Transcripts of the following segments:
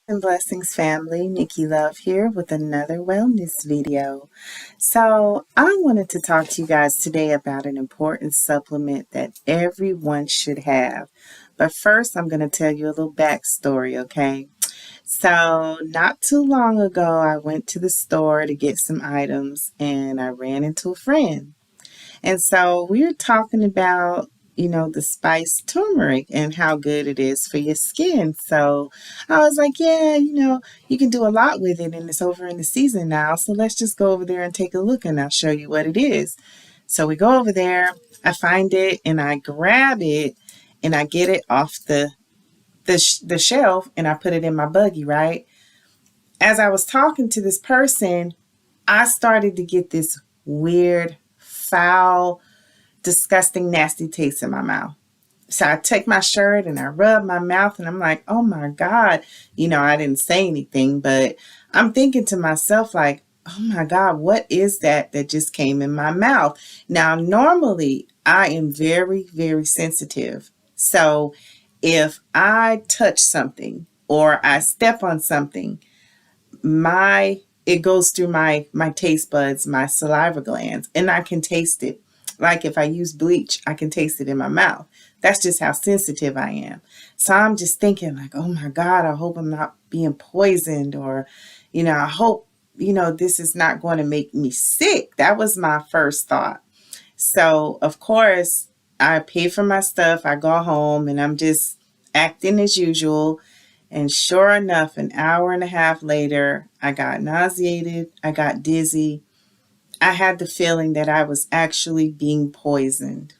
And blessings, family. Nikki Love here with another wellness video. So, I wanted to talk to you guys today about an important supplement that everyone should have. But first, I'm going to tell you a little backstory, okay? So, not too long ago, I went to the store to get some items and I ran into a friend. And so we were talking about, the spice turmeric and how good it is for your skin. So I was like, yeah, you can do a lot with it and it's over in the season now. So let's just go over there and take a look and I'll show you what it is. So we go over there, I find it and I grab it and I get it off the shelf and I put it in my buggy, right? As I was talking to this person, I started to get this weird, foul, disgusting, nasty taste in my mouth. So I take my shirt and I rub my mouth and I'm like, oh my God. I didn't say anything, but I'm thinking to myself, like, oh my God, what is that just came in my mouth? Now, normally I am very, very sensitive. So if I touch something or I step on something, my it goes through my taste buds, my saliva glands, and I can taste it. Like if I use bleach, I can taste it in my mouth. That's just how sensitive I am. So I'm just thinking like, oh my God, I hope I'm not being poisoned, or I hope this is not going to make me sick. That was my first thought. So of course I pay for my stuff, I go home and I'm just acting as usual. And sure enough, an hour and a half later, I got nauseated, I got dizzy. I had the feeling that I was actually being poisoned.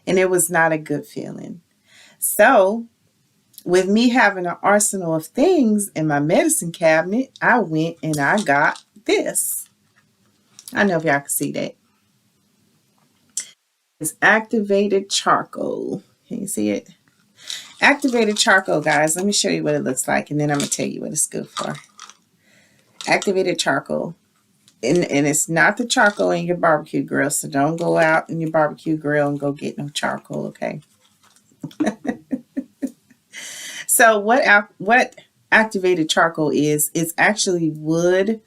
And it was not a good feeling. So, with me having an arsenal of things in my medicine cabinet, I went and I got this. I know if y'all can see that. It's activated charcoal. Can you see it? Activated charcoal, guys. Let me show you what it looks like, and then I'm going to tell you what it's good for. Activated charcoal. And it's not the charcoal in your barbecue grill, so don't go out in your barbecue grill and go get no charcoal, okay? So what activated charcoal is, it's actually wood.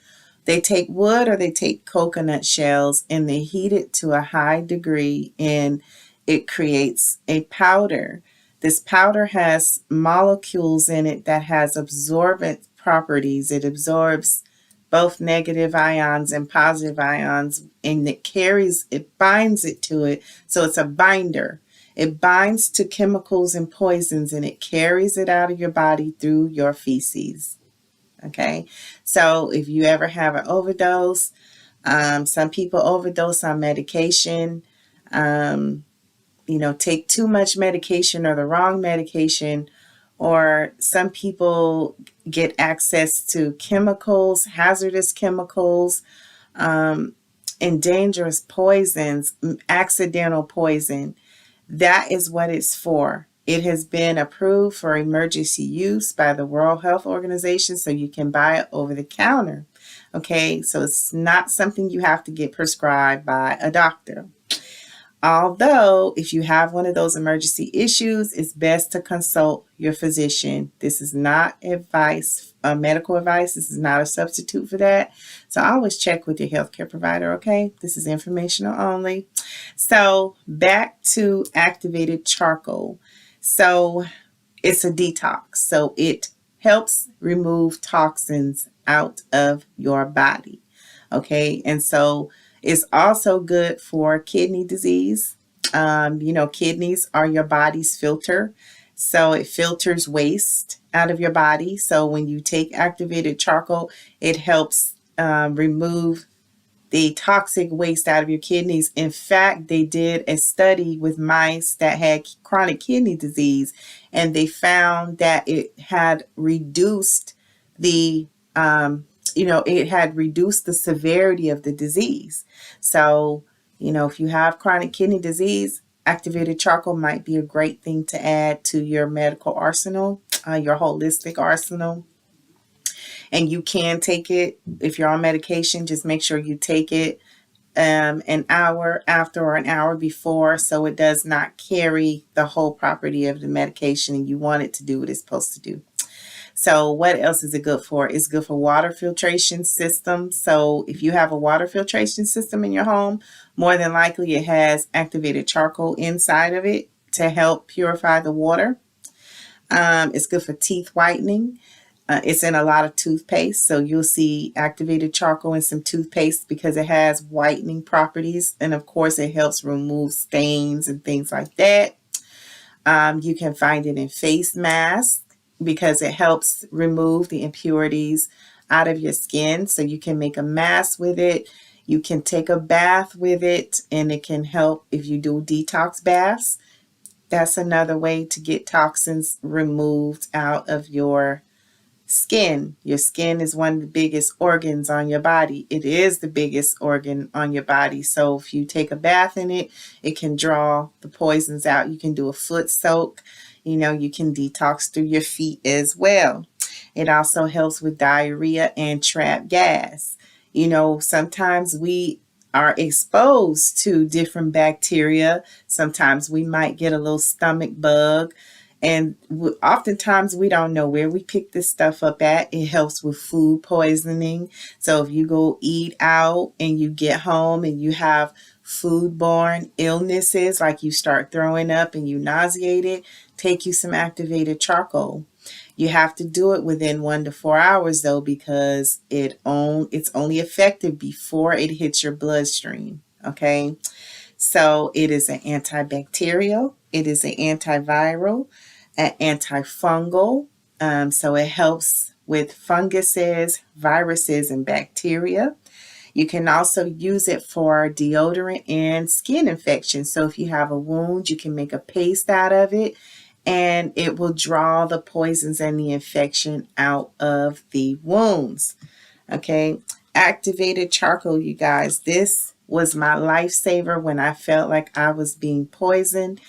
They take wood or they take coconut shells and they heat it to a high degree and it creates a powder. This powder has molecules in it that has absorbent properties. It absorbs both negative ions and positive ions, and it binds it to it. So it's a binder. It binds to chemicals and poisons and it carries it out of your body through your feces. Okay. So if you ever have an overdose, some people overdose on medication, take too much medication or the wrong medication, or some people get access to chemicals, hazardous chemicals, and dangerous poisons, accidental poison. That is what it's for. It has been approved for emergency use by the World Health Organization, so you can buy it over the counter. Okay, so it's not something you have to get prescribed by a doctor. Although, if you have one of those emergency issues, it's best to consult your physician. This is not advice, medical advice. This is not a substitute for that. So always check with your healthcare provider, okay? This is informational only. So back to activated charcoal. So it's a detox. So it helps remove toxins out of your body, okay? And so it's also good for kidney disease. Kidneys are your body's filter. So it filters waste out of your body. So when you take activated charcoal, it helps remove the toxic waste out of your kidneys. In fact, they did a study with mice that had chronic kidney disease, and they found that it had reduced the severity of the disease. So, if you have chronic kidney disease, activated charcoal might be a great thing to add to your medical arsenal, your holistic arsenal. And you can take it if you're on medication. Just make sure you take it an hour after or an hour before, so it does not carry the whole property of the medication and you want it to do what it's supposed to do. So what else is it good for? It's good for water filtration systems. So if you have a water filtration system in your home, more than likely it has activated charcoal inside of it to help purify the water. It's good for teeth whitening. It's in a lot of toothpaste, so you'll see activated charcoal in some toothpaste because it has whitening properties, and of course it helps remove stains and things like that. You can find it in face masks because it helps remove the impurities out of your skin, so you can make a mask with it. You can take a bath with it, and it can help if you do detox baths. That's another way to get toxins removed out of your skin. Your skin is one of the biggest organs on your body. It is the biggest organ on your body. So if you take a bath in it, it can draw the poisons out. You can do a foot soak. You know, you can detox through your feet as well. It also helps with diarrhea and trap gas. You know, sometimes we are exposed to different bacteria. Sometimes we might get a little stomach bug. And oftentimes we don't know where we pick this stuff up at. It helps with food poisoning. So if you go eat out and you get home and you have foodborne illnesses, like you start throwing up and you nauseated, take you some activated charcoal. You have to do it within 1 to 4 hours though, because it's only effective before it hits your bloodstream. Okay. So it is an antibacterial, it is an antiviral, an antifungal. So it helps with funguses, viruses, and bacteria. You can also use it for deodorant and skin infections. So if you have a wound, you can make a paste out of it, and it will draw the poisons and the infection out of the wounds. Okay, activated charcoal, you guys. This was my lifesaver when I felt like I was being poisoned.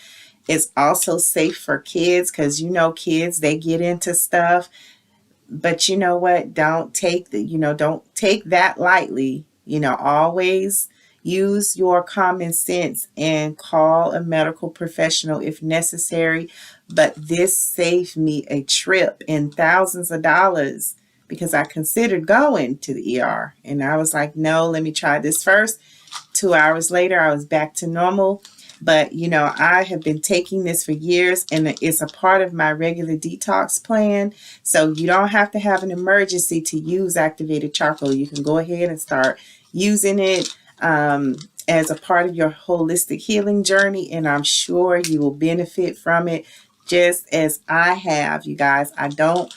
It's also safe for kids because, you know, kids, they get into stuff. But you know what? Don't take that lightly. You know, always use your common sense and call a medical professional if necessary. But this saved me a trip and thousands of dollars because I considered going to the ER. And I was like, no, let me try this first. 2 hours later, I was back to normal. But, you know, I have been taking this for years, and it's a part of my regular detox plan. So you don't have to have an emergency to use activated charcoal. You can go ahead and start using it as a part of your holistic healing journey, and I'm sure you will benefit from it just as I have, you guys. I don't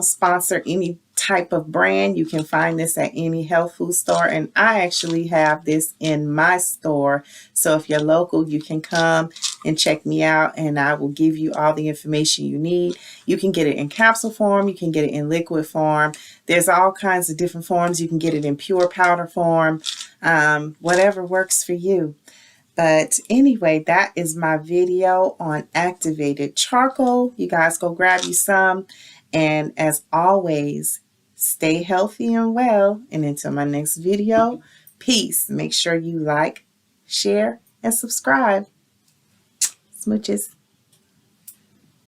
sponsor any type of brand. You can find this at any health food store, and I actually have this in my store. So if you're local, you can come and check me out, and I will give you all the information you need. You can get it in capsule form. You can get it in liquid form. There's all kinds of different forms. You can get it in pure powder form, whatever works for you. But anyway, that is my video on activated charcoal. You guys go grab you some. And as always, stay healthy and well. And until my next video, peace. Make sure you like, share, and subscribe. Smooches.